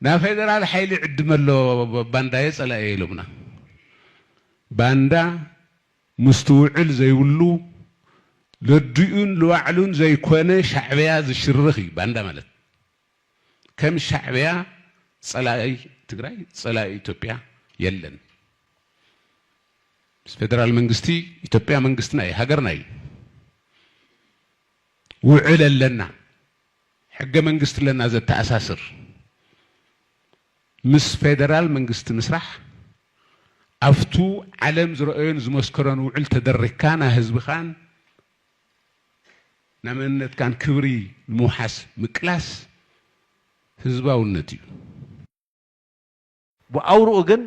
نا فدرال حيل عدملو باندا يصلا يلومنا باندا مستوعل زيولو لديون لوعلون زي كونه شعبيا زشرخي باندا مالت كم شعبيا صلاي تግራይ صلاي ኢትዮጵያ የለን ፌደራል መንግስቲ ኢትዮጵያ መንግስት ናይ ሀገር ናይ ውዕል ለና ሕገ መንግስት ለና ዘተአሳስር ምስ ፌደራል መንግስት ምስራሕ አፍቱ ዓለም ዝረአዩን ዝመስከረን ውዕል ተደሪካና ህዝብኻን ናመነት ካን ክብሪ ሙሐስ ምቅላስ ህዝባውነት እዩ بأورو أجن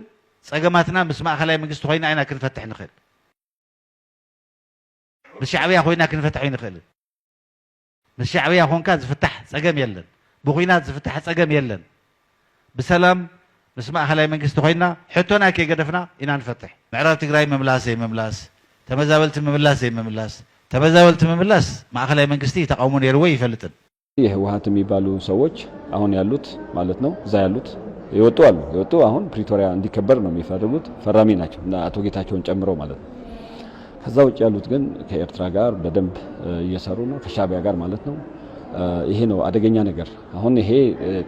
سجماتنا بسمع خلايا من جست خوينا عينا كنفتح نخل بالشعبية خوينا كنفتح عين نخل بالشعبية خون كان زفتح سجم يلن بخوينا زفتح سجم يلن بسلام بسمع خلايا من جست خوينا حطونا كي قدفنا إنا نفتح معرض تقراي مملاسي مملاس تمزاولت مملاسي مملاس تمزاولت مملاس مع خلايا من جستي تقومون يروي فلتن የህወሓት የሚባሉ ሰዎች አሁን ያሉት ማለት ነው እዛ ያሉት ይወጡ አሁን ፕሪቶሪያ እንዲከበር ነው የሚፈልጉት ፈራሚ ናቸው እና አቶ ጌታቸውን ጨምሮ ማለት ነው ከዛ ውጭ ያሉት ግን ከኤርትራ ጋር በደንብ እየሰሩ ነው ከሻቢያ ጋር ማለት ነው ይሄ ነው አደገኛ ነገር አሁን ይሄ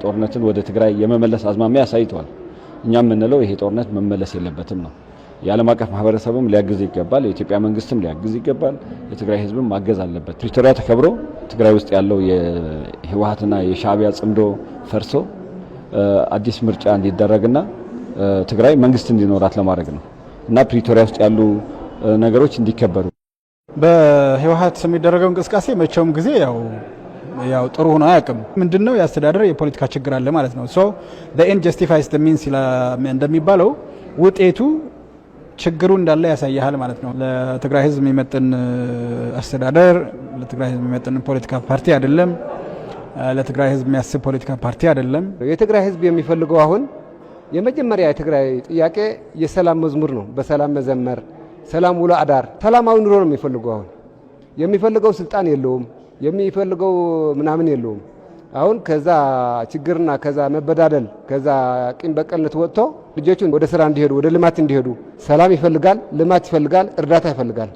ጦርነትን ወደ ትግራይ የመመለስ አዝማሚያ ያሳይቷል እኛም ምንለው ይሄ ጦርነት መመለስ የለበትም ነው የዓለም አቀፍ ማህበረሰብም ሊያግዝ ይገባል የኢትዮጵያ መንግስትም ሊያግዝ ይገባል የትግራይ ህዝብም ማገዝ አለበት ፕሪቶሪያ ተከብሮ ትግራይ ውስጥ ያለው የህወሓትና የሻቢያ ጽምዶ ፈርሶ አዲስ ምርጫ እንዲደረግና ትግራይ መንግስት እንዲኖራት ለማድረግ ነው እና ፕሪቶሪያ ውስጥ ያሉ ነገሮች እንዲከበሩ በህወሓት የሚደረገው እንቅስቃሴ መቼም ጊዜ ያው ጥሩ ሆኖ አያውቅም ምንድነው ያስተዳደር የፖለቲካ ችግር አለ ማለት ነው so the end justifies the means እንደሚባለው ውጤቱ ችግሩ እንዳለ ያሳያል ማለት ነው ለትግራይ ህዝብ የሚመጥን አስተዳደር ለትግራይ ህዝብ የሚመጥን ፖለቲካ ፓርቲ አይደለም ለትግራይ ህዝብ የሚያስብ ፖለቲካ ፓርቲ አይደለም የትግራይ ህዝብ የሚፈልገው አሁን የመጀመሪያ የትግራይ ጥያቄ የሰላም መዝሙር ነው በሰላም መዘመር ሰላም ውሎ አዳር ሰላማዊ ኑሮ ነው የሚፈልገው አሁን የሚፈልገው ስልጣን የለውም የሚፈልገው ምናምን የለውም አሁን ከዛ ችግርና ከዛ መበዳደል ከዛ ቂም በቀልነት ወጥቶ ልጆቹን ወደ ስራ እንዲሄዱ ወደ ልማት እንዲሄዱ ሰላም ይፈልጋል ልማት ይፈልጋል እርዳታ ይፈልጋል